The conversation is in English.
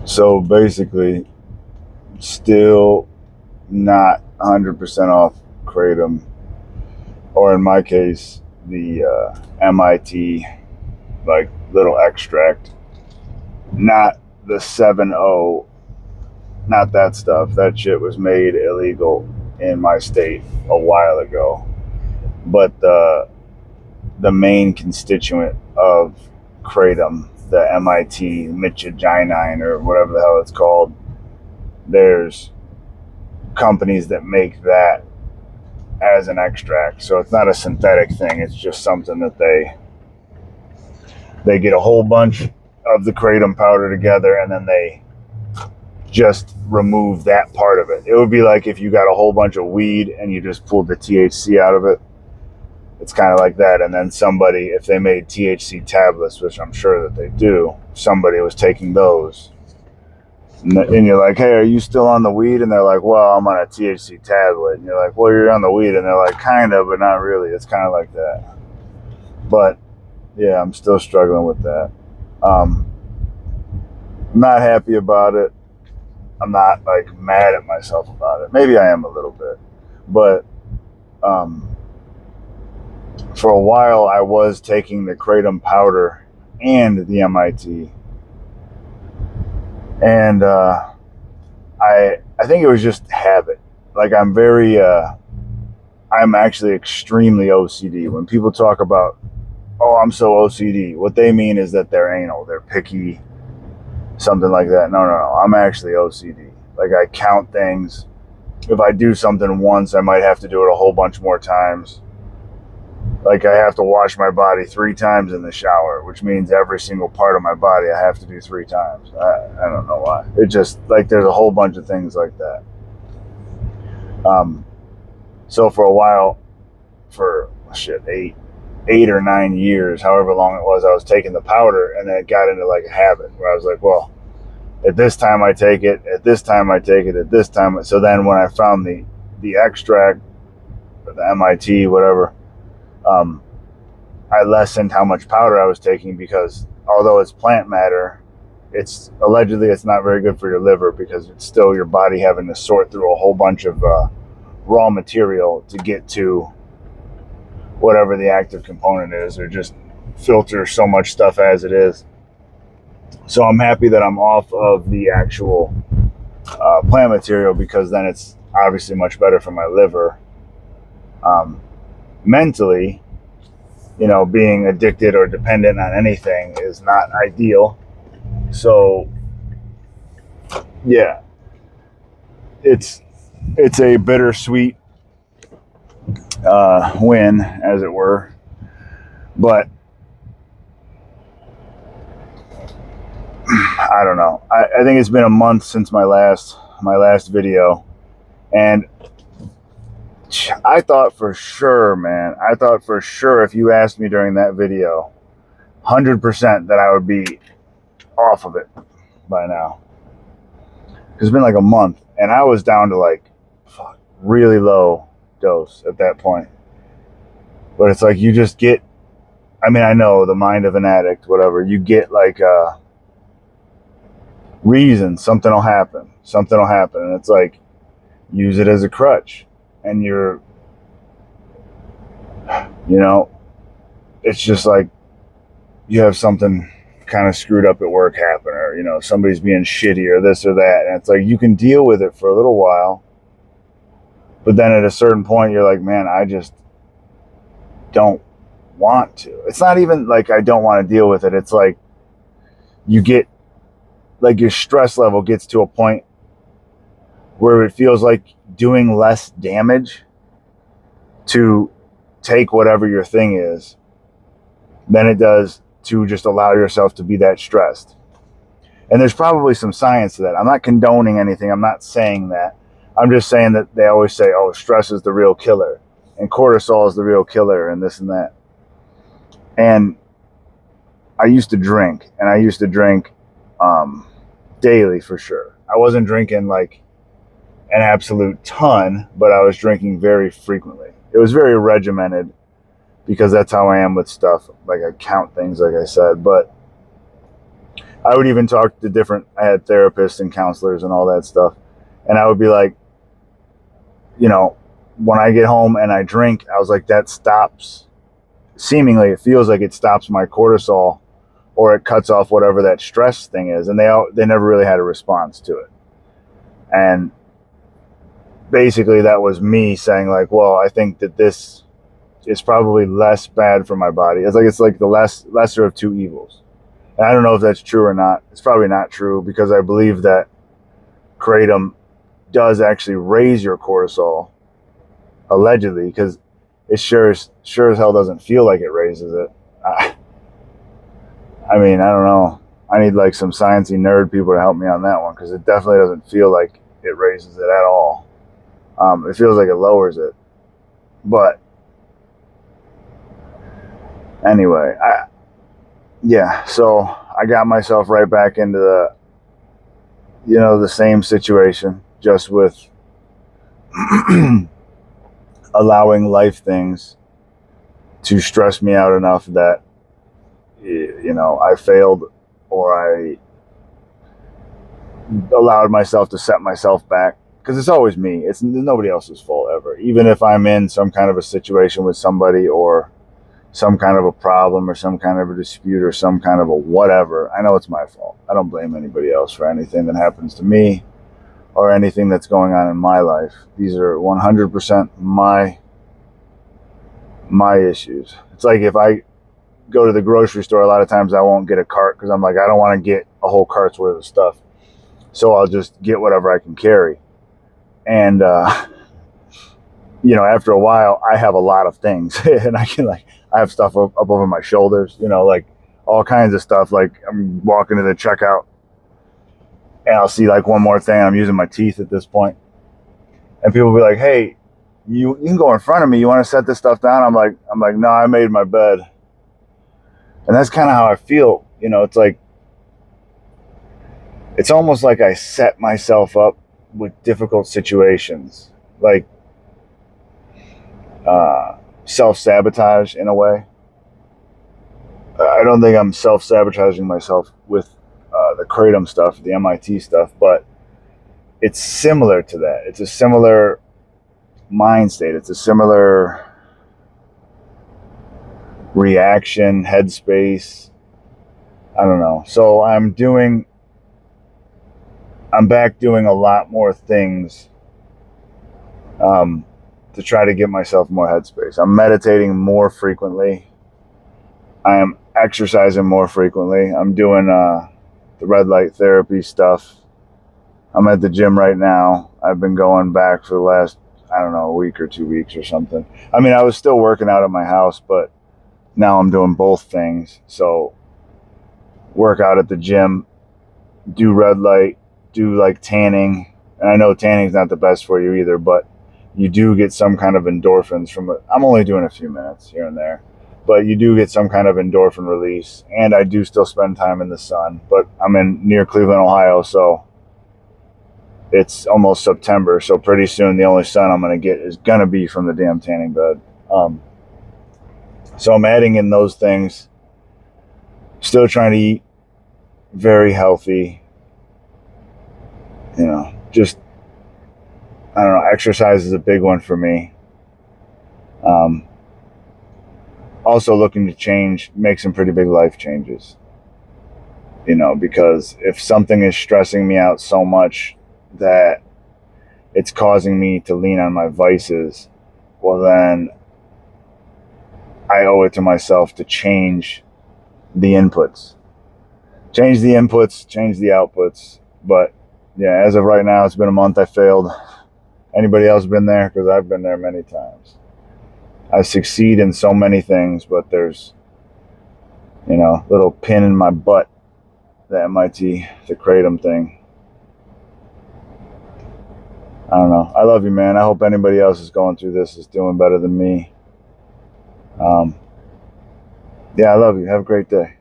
So basically, still not 100% off Kratom, or in my case, the MIT like little extract, not the 7-0, not that stuff. That shit was made illegal in my state a while ago. But the main constituent of Kratom, the MIT michiginine or whatever the hell it's called, there's companies that make that as an extract. So it's not a synthetic thing. It's just something that they get a whole bunch of the kratom powder together, and then they just remove that part of it. It would be like if you got a whole bunch of weed and you just pulled the THC out of it. It's kind of like that. And then somebody, if they made THC tablets, which I'm sure that they do, somebody was taking those. And you're like, hey, are you still on the weed? And they're like, well, I'm on a THC tablet. And you're like, well, you're on the weed. And they're like, kind of, but not really. It's kind of like that. But yeah, I'm still struggling with that. I'm not happy about it. I'm not like mad at myself about it. Maybe I am a little bit. But for a while, I was taking the kratom powder and the MIT. And I think it was just habit. Like I'm actually extremely OCD. When people talk about, oh, I'm so OCD, what they mean is that they're anal, they're picky, something like that. No. I'm actually OCD. Like I count things. If I do something once, I might have to do it a whole bunch more times. Like I have to wash my body 3 times in the shower, which means every single part of my body I have to do 3 times. I don't know why. It just like there's a whole bunch of things like that. So for a while, for shit, 8 or 9 years, however long it was, I was taking the powder, and then it got into like a habit where I was like, well, at this time I take it, at this time I take it, at this time. So then when I found the extract, or the MIT, whatever, I lessened how much powder I was taking, because although it's plant matter, it's allegedly it's not very good for your liver, because it's still your body having to sort through a whole bunch of raw material to get to whatever the active component is, or just filter so much stuff as it is. So I'm happy that I'm off of the actual plant material, because then it's obviously much better for my liver. Mentally, being addicted or dependent on anything is not ideal. So yeah, it's a bittersweet win, as it were. But I don't know. I think it's been a month since my last video, and I thought for sure, man. I thought for sure if you asked me during that video, 100% that I would be off of it by now. It's been like a month, and I was down to like really low dose at that point. But it's like you just get, I mean, I know the mind of an addict, whatever. You get like a reason, something will happen. And it's like, use it as a crutch. And it's just like you have something kind of screwed up at work happen, or, somebody's being shitty or this or that. And it's like you can deal with it for a little while. But then at a certain point, you're like, man, I just don't want to. It's not even like I don't want to deal with it. It's like you get, like your stress level gets to a point where it feels like doing less damage to take whatever your thing is than it does to just allow yourself to be that stressed. And there's probably some science to that. I'm not condoning anything. I'm not saying that. I'm just saying that they always say, oh, stress is the real killer, and cortisol is the real killer, and this and that. And I used to drink, daily for sure. I wasn't drinking like an absolute ton, but I was drinking very frequently. It was very regimented, because that's how I am with stuff. Like I count things, like I said. But I would even talk to I had therapists and counselors and all that stuff. And I would be like, you know, when I get home and I drink, I was like, that stops, seemingly, it feels like it stops my cortisol, or it cuts off whatever that stress thing is. And they never really had a response to it. And basically that was me saying like, well, I think that this is probably less bad for my body. It's like the lesser of two evils. And I don't know if that's true or not. It's probably not true, because I believe that kratom does actually raise your cortisol, allegedly, because it sure as hell doesn't feel like it raises it. I mean, I don't know. I need like some sciencey nerd people to help me on that one, because it definitely doesn't feel like it raises it at all. It feels like it lowers it. But anyway, so I got myself right back into the same situation, just with allowing life things to stress me out enough that I failed, or I allowed myself to set myself back, because it's always me. It's nobody else's fault ever. Even if I'm in some kind of a situation with somebody, or some kind of a problem, or some kind of a dispute, or some kind of a whatever, I know it's my fault. I don't blame anybody else for anything that happens to me, or anything that's going on in my life. These are 100% my issues. It's like if I go to the grocery store, a lot of times I won't get a cart, because I'm like, I don't want to get a whole cart's worth of stuff, so I'll just get whatever I can carry. And after a while, I have a lot of things, and I have stuff up over my shoulders, like all kinds of stuff. Like I'm walking to the checkout, and I'll see like one more thing. I'm using my teeth at this point, and people will be like, "Hey, you can go in front of me. You want to set this stuff down?" I'm like, "No, I made my bed." And that's kind of how I feel. It's like, it's almost like I set myself up with difficult situations, like self-sabotage in a way. I don't think I'm self-sabotaging myself with the kratom stuff, the MIT stuff, but it's similar to that. It's a similar mind state. It's a similar reaction, headspace. I don't know. So I'm back doing a lot more things to try to give myself more headspace. I'm meditating more frequently. I am exercising more frequently. I'm doing the red light therapy stuff. I'm at the gym right now. I've been going back for the last, I don't know, a week or 2 weeks or something. I mean, I was still working out at my house, but now I'm doing both things. So work out at the gym, do red light, do like tanning. And I know tanning's not the best for you either, but you do get some kind of endorphins from it. I'm only doing a few minutes here and there, but you do get some kind of endorphin release. And I do still spend time in the sun, but I'm near Cleveland, Ohio, so it's almost September. So pretty soon the only sun I'm going to get is going to be from the damn tanning bed. So I'm adding in those things, still trying to eat very healthy, just, I don't know, exercise is a big one for me. Also looking to make some pretty big life changes, because if something is stressing me out so much that it's causing me to lean on my vices, well then I owe it to myself to change the inputs. Change the outputs. But yeah, as of right now, it's been a month. I failed. Anybody else been there? Because I've been there many times. I succeed in so many things, but there's, little pin in my butt, the MIT, the kratom thing. I don't know. I love you, man. I hope anybody else is going through this is doing better than me. Yeah, I love you. Have a great day.